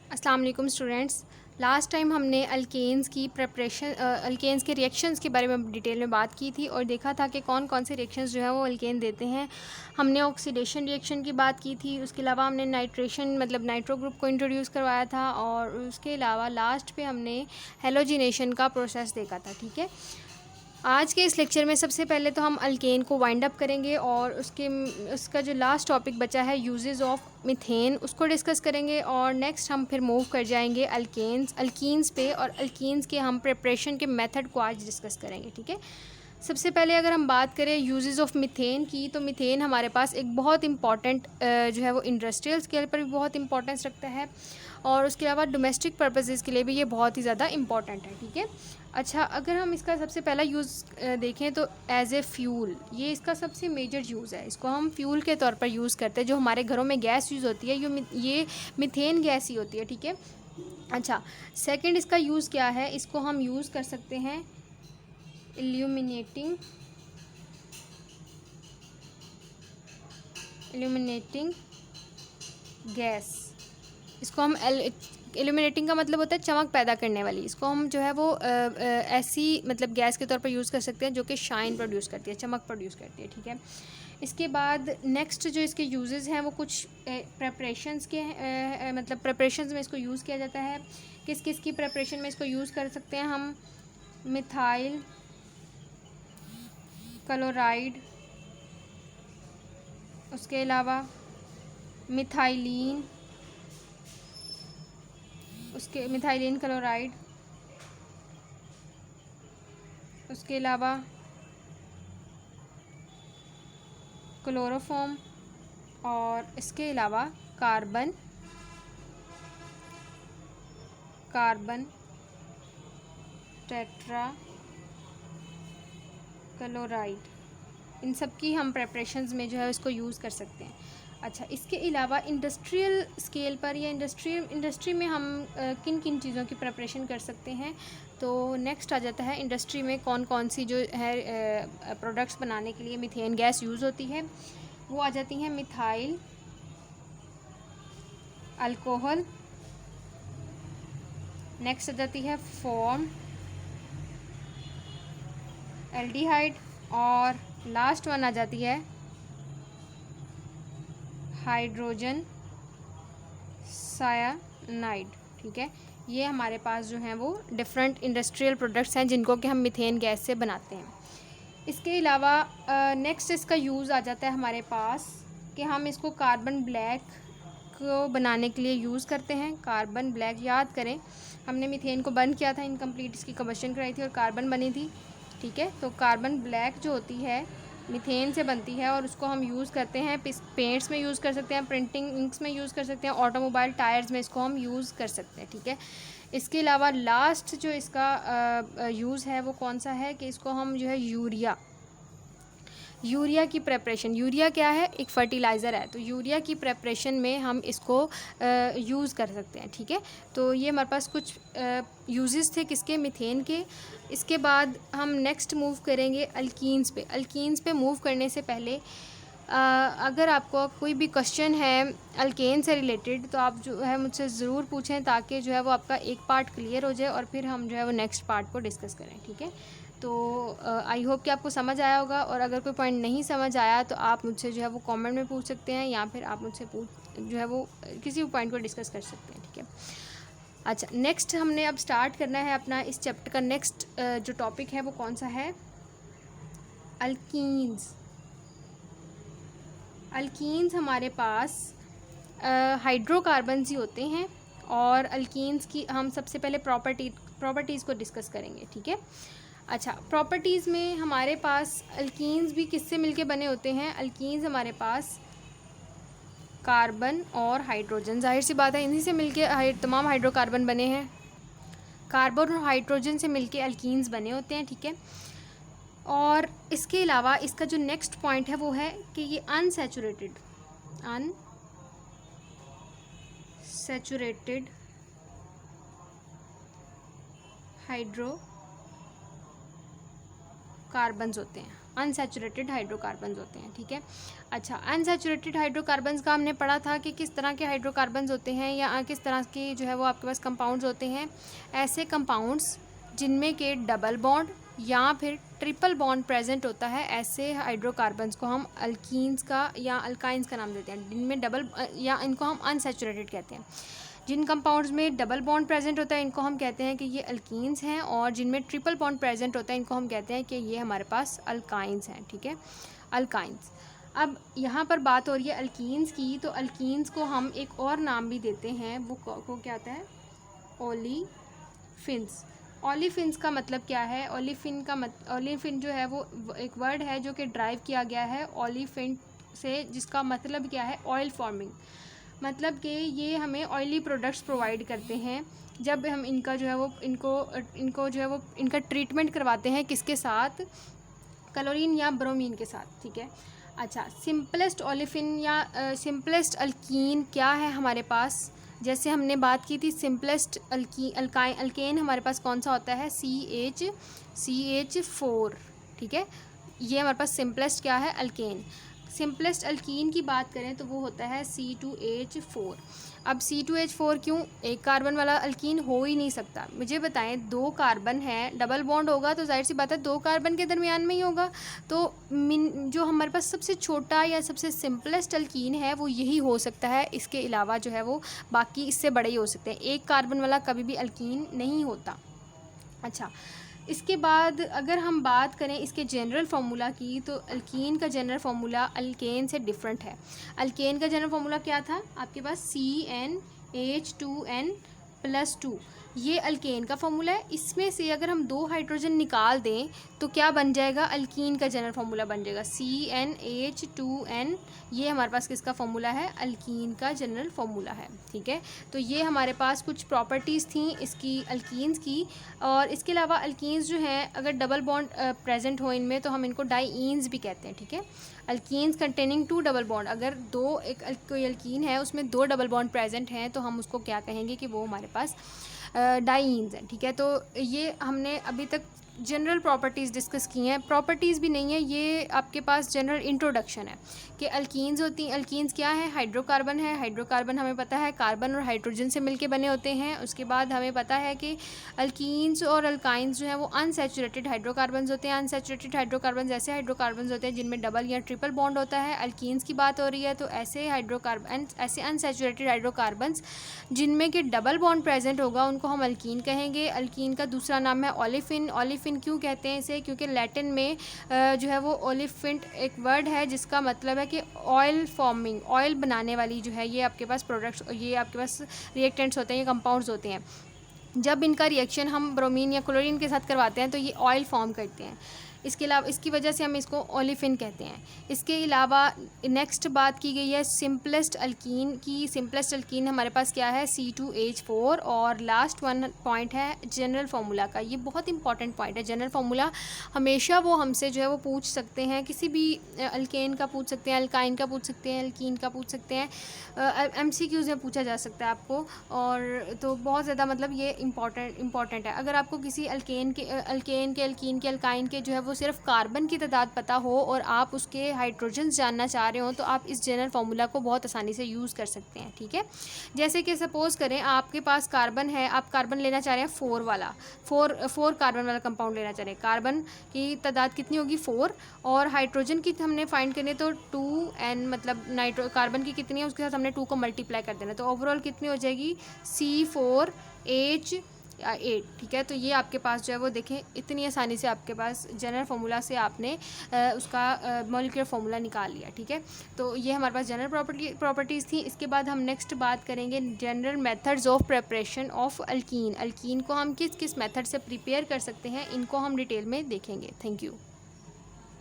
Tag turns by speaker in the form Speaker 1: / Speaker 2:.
Speaker 1: अस्सलाम वालेकुम students. Last time हमने अल्केन्स के रिएक्शंस के बारे में डिटेल में बात की थी और देखा था कि कौन कौन से रिएक्शंस जो है वो अल्केन देते हैं। हमने ऑक्सीडेशन रिएक्शन की बात की थी, उसके अलावा हमने नाइट्रेशन मतलब नाइट्रो ग्रुप को इंट्रोड्यूस करवाया था और उसके अलावा लास्ट पे हमने हेलोजिनेशन का प्रोसेस देखा था। ठीक है, आज के इस लेक्चर में सबसे पहले तो हम अल्केन को वाइंड अप करेंगे और उसका जो लास्ट टॉपिक बचा है यूजेस ऑफ मीथेन उसको डिस्कस करेंगे और नेक्स्ट हम फिर मूव कर जाएंगे अल्कीन्स पे और अल्कीन्स के हम प्रिपरेशन के मेथड को आज डिस्कस करेंगे। ठीक है, सबसे पहले अगर हम बात करें यूजेस ऑफ मीथेन की, तो मीथेन हमारे पास एक बहुत इंपॉर्टेंट जो है वो इंडस्ट्रियल स्केल पर भी बहुत इंपॉर्टेंस रखता है और उसके अलावा डोमेस्टिक पर्पसेस के लिए भी ये बहुत ही ज़्यादा इंपॉर्टेंट है। ठीक है, अच्छा, अगर हम इसका सबसे पहला यूज़ देखें तो एज ए फ्यूल, ये इसका सबसे मेजर यूज़ है। इसको हम फ्यूल के तौर पर यूज़ करते हैं। जो हमारे घरों में गैस यूज़ होती है ये मीथेन गैस ही होती है। ठीक है, अच्छा, सेकंड इसका यूज़ क्या है, इसको हम यूज़ कर सकते हैं इल्यूमिनेटिंग गैस। इसको हम इल्यूमिनेटिंग का मतलब होता है चमक पैदा करने वाली। इसको हम जो है वो ऐसी मतलब गैस के तौर पर यूज़ कर सकते हैं जो कि शाइन प्रोड्यूस करती है, चमक प्रोड्यूस करती है। ठीक है, इसके बाद नेक्स्ट जो इसके यूजेस हैं वो कुछ प्रेपरेशंस के मतलब प्रेपरेशंस में इसको यूज़ किया जाता है। किस किस की प्रेपरेशन में इसको यूज़ कर सकते हैं हम, मिथाइल क्लोराइड, उसके अलावा मिथाइलिन क्लोराइड, उसके अलावा क्लोरोफॉर्म और इसके अलावा कार्बन टेट्रा क्लोराइड, इन सब की हम प्रेपरेशंस में जो है इसको यूज़ कर सकते हैं। अच्छा, इसके अलावा इंडस्ट्रियल स्केल पर या इंडस्ट्री में हम किन किन चीज़ों की प्रिपरेशन कर सकते हैं, तो नेक्स्ट आ जाता है इंडस्ट्री में कौन कौन सी जो है प्रोडक्ट्स बनाने के लिए मीथेन गैस यूज़ होती है। वो आ जाती हैं मिथाइल अल्कोहल, नेक्स्ट आ जाती है फॉर्म एल्डिहाइड और लास्ट वन आ जाती है हाइड्रोजन सायानाइड। ठीक है, ये हमारे पास जो हैं वो डिफरेंट इंडस्ट्रियल प्रोडक्ट्स हैं जिनको कि हम मीथेन गैस से बनाते हैं। इसके अलावा नेक्स्ट इसका यूज़ आ जाता है हमारे पास कि हम इसको कार्बन ब्लैक को बनाने के लिए यूज़ करते हैं। कार्बन ब्लैक, याद करें हमने मीथेन को बर्न किया था, इनकम्प्लीट इसकी कंबशन कराई थी और कार्बन बनी थी। ठीक है, तो कार्बन ब्लैक जो होती है मीथेन से बनती है और उसको हम यूज़ करते हैं पेंट्स में यूज़ कर सकते हैं, प्रिंटिंग इंक्स में यूज़ कर सकते हैं, ऑटोमोबाइल टायर्स में इसको हम यूज़ कर सकते हैं। ठीक है, इसके अलावा लास्ट जो इसका यूज़ है वो कौन सा है कि इसको हम जो है यूरिया की प्रेपरेशन, यूरिया क्या है, एक फर्टिलाइज़र है, तो यूरिया की प्रेपरेशन में हम इसको यूज़ कर सकते हैं। ठीक है, तो ये हमारे पास कुछ यूजेस थे किसके, मीथेन के। इसके बाद हम नेक्स्ट मूव करेंगे अल्कीन्स पे। अल्कीन्स पे मूव करने से पहले अगर आपको कोई भी क्वेश्चन है अल्केन से रिलेटेड तो आप जो है मुझसे ज़रूर पूछें ताकि जो है वो आपका एक पार्ट क्लियर हो जाए और फिर हम जो है वो नेक्स्ट पार्ट को डिस्कस करें। ठीक है, तो आई होप कि आपको समझ आया होगा और अगर कोई पॉइंट नहीं समझ आया तो आप मुझसे जो है वो कमेंट में पूछ सकते हैं या फिर आप मुझसे जो है वो किसी भी पॉइंट को डिस्कस कर सकते हैं। ठीक है, अच्छा, नेक्स्ट हमने अब स्टार्ट करना है अपना इस चैप्टर का नेक्स्ट जो टॉपिक है वो कौन सा है, अल्कीन्स। अल्कीन्स हमारे पास हाइड्रोकार्बन्स ही होते हैं और अल्कीन्स की हम सबसे पहले प्रॉपर्टीज़ को डिस्कस करेंगे। ठीक है, अच्छा, प्रॉपर्टीज़ में हमारे पास अल्कीन्स भी किससे मिलके बने होते हैं, अल्कीन्स हमारे पास कार्बन और हाइड्रोजन, जाहिर सी बात है इन्हीं से मिलके तमाम हाइड्रोकार्बन बने हैं। कार्बन और हाइड्रोजन से मिलके अल्कीन्स बने होते हैं। ठीक है, और इसके अलावा इसका जो नेक्स्ट पॉइंट है वो है कि ये अनसैचुरेटेड हाइड्रोकार्बन्स होते हैं। अनसैचुरेटेड हाइड्रोकार्बन्स होते हैं, ठीक है। अच्छा, अनसैचुरेटेड हाइड्रोकार्बन्स का हमने पढ़ा था कि किस तरह के हाइड्रोकार्बन्स होते हैं या किस तरह के जो है वो आपके पास कंपाउंड्स होते हैं। ऐसे कंपाउंड्स जिनमें के डबल बॉन्ड या फिर ट्रिपल बॉन्ड प्रेजेंट होता है, ऐसे हाइड्रोकार्बन्स को हम अल्कीन्स का या अल्काइंस का नाम देते हैं, जिनमें डबल या इनको हम अनसैचुरेटेड कहते हैं। जिन कंपाउंड्स में डबल बॉन्ड प्रेजेंट होता है इनको हम कहते हैं कि ये अल्कीन्स हैं, और जिनमें ट्रिपल बॉन्ड प्रेजेंट होता है इनको हम कहते हैं कि ये हमारे पास अल्काइंस हैं, ठीक है, अल्काइंस। अब यहाँ पर बात हो रही है अल्कीन्स की, तो अल्कीन्स को हम एक और नाम भी देते हैं, वो को क्या आता है, ओलिफिन्स। ओलिफिन्स का मतलब क्या है? ओलिफिन जो है वो एक वर्ड है जो कि ड्राइव किया गया है ओलिफिन से, जिसका मतलब क्या है, ऑयल फॉर्मिंग। मतलब कि ये हमें ऑयली प्रोडक्ट्स प्रोवाइड करते हैं जब हम इनका जो है वो इनको जो है वो इनका ट्रीटमेंट करवाते हैं, किसके साथ, क्लोरीन या ब्रोमीन के साथ, ठीक है। अच्छा, सिंपलेस्ट ओलिफिन या सिंपलेस्ट अल्कीन क्या है हमारे पास? जैसे हमने बात की थी सिंपलेस्ट अल्केन हमारे पास कौन सा होता है, CH4, ठीक है। ये हमारे पास सिंपलेस्ट क्या है, अल्केन। सिंपलेस्ट अल्कीन की बात करें तो वो होता है C2H4। अब C2H4 क्यों? एक कार्बन वाला अल्कीन हो ही नहीं सकता। मुझे बताएं, 2 कार्बन है, डबल बॉन्ड होगा तो जाहिर सी बात है 2 कार्बन के दरमियान में ही होगा, तो जो हमारे पास सबसे छोटा या सबसे सिंपलेस्ट अल्कीन है वो यही हो सकता है। इसके अलावा जो है वो बाकी इससे बड़े ही हो सकते हैं। एक कार्बन वाला कभी भी अल्कीन नहीं होता। अच्छा, इसके बाद अगर हम बात करें इसके जनरल फार्मूला की, तो अल्कीन का जनरल फार्मूला अल्केन से डिफरेंट है। अल्केन का जनरल फार्मूला क्या था आपके पास, CnH2n+2। ये अल्केन का फार्मूला है। इसमें से अगर हम 2 हाइड्रोजन निकाल दें तो क्या बन जाएगा, अल्कीन का जनरल फार्मूला बन जाएगा CnH2n। ये हमारे पास किसका फार्मूला है, अल्कीन का जनरल फार्मूला है, ठीक है। तो ये हमारे पास कुछ प्रॉपर्टीज़ थी इसकी अल्कीन्स की। और इसके अलावा अल्कीन्स जो हैं अगर डबल बॉन्ड प्रेजेंट हो इनमें तो हम इनको डाईईन्स भी कहते हैं, ठीक है। अल्कीन्स कंटेनिंग 2 डबल बॉन्ड, अगर कोई अल्कीन है उसमें 2 डबल बॉन्ड प्रेजेंट हैं तो हम उसको क्या कहेंगे कि वो हमारे पास डाईईन्स हैं, ठीक है। तो ये हमने अभी तक जनरल प्रॉपर्टीज़ डिस्कस की हैं। प्रॉपर्टीज़ भी नहीं है, ये आपके पास जनरल इंट्रोडक्शन है कि अल्कीन्स होती हैं। अल्कीन्स क्या है, हाइड्रोकार्बन है। हाइड्रोकार्बन हमें पता है कार्बन और हाइड्रोजन से मिलके बने होते हैं। उसके बाद हमें पता है कि अल्कीन्स और अल्काइंस जो है वो अनसैचुरेटेड हाइड्रोकार्बन्स होते हैं। अनसैचुरेटेड हाइड्रोकार्बन्स ऐसे हाइड्रोकार्बन्स होते हैं जिनमें डबल या ट्रिपल बॉन्ड होता है। अल्कीन्स की बात हो रही है तो ऐसे अनसैचुरेटेड हाइड्रोकार्बन्स जिनमें कि डबल बॉन्ड प्रेजेंट होगा उनको हम अल्कीन कहेंगे। अल्कीन का दूसरा नाम है ओलिफिन। ओलिफिन क्यों कहते हैं इसे, क्योंकि लैटिन में जो है वो ओलिफिंट एक वर्ड है जिसका मतलब है कि ऑयल फॉर्मिंग, ऑयल बनाने वाली जो है ये आपके पास प्रोडक्ट्स, ये आपके पास रिएक्टेंट्स होते हैं, ये कंपाउंड्स होते हैं। जब इनका रिएक्शन हम ब्रोमीन या क्लोरीन के साथ करवाते हैं तो ये ऑयल फॉर्म करते हैं। इसके अलावा इसकी वजह से हम इसको ओलिफिन कहते हैं। इसके अलावा नेक्स्ट बात की गई है सिंपलेस्ट अल्कीन की। सिंपलेस्ट अल्कीन हमारे पास क्या है, C2H4। और लास्ट वन पॉइंट है जनरल फार्मूला का। ये बहुत इंपॉर्टेंट पॉइंट है जनरल फार्मूला। हमेशा वो हमसे जो है वो पूछ सकते हैं, किसी भी अल्केन का पूछ सकते हैं, अल्काइन का पूछ सकते हैं, अल्कीन का पूछ सकते हैं, MCQs में पूछा जा सकता है आपको। और तो बहुत ज़्यादा मतलब ये इम्पॉर्टेंट है। अगर आपको किसी अल्कीन के अल्काइन के जो है वो सिर्फ कार्बन की तादाद पता हो और आप उसके हाइड्रोजन जानना चाह रहे हो तो आप इस जनरल फार्मूला को बहुत आसानी से यूज़ कर सकते हैं, ठीक है। जैसे कि सपोज़ करें आपके पास कार्बन है, आप कार्बन लेना चाह रहे हैं 4 कार्बन वाला कंपाउंड लेना चाह रहे हैं। कार्बन की तादाद कितनी होगी, 4, और हाइड्रोजन की हमने फाइंड करनी तो 2n, मतलब कार्बन की कितनी है उसके साथ हमने 2 को मल्टीप्लाई कर देना, तो ओवरऑल कितनी हो जाएगी, C4H8, ठीक है। तो ये आपके पास जो है वो देखें इतनी आसानी से आपके पास जनरल फार्मूला से आपने उसका मॉलिक्यूलर फार्मूला निकाल लिया, ठीक है। तो ये हमारे पास जनरल प्रॉपर्टीज़ थी। इसके बाद हम नेक्स्ट बात करेंगे general methods of preparation of alkyne. Alkyne को हम किस किस मेथड से प्रिपेयर कर सकते हैं इनको हम डिटेल में देखेंगे। Thank you.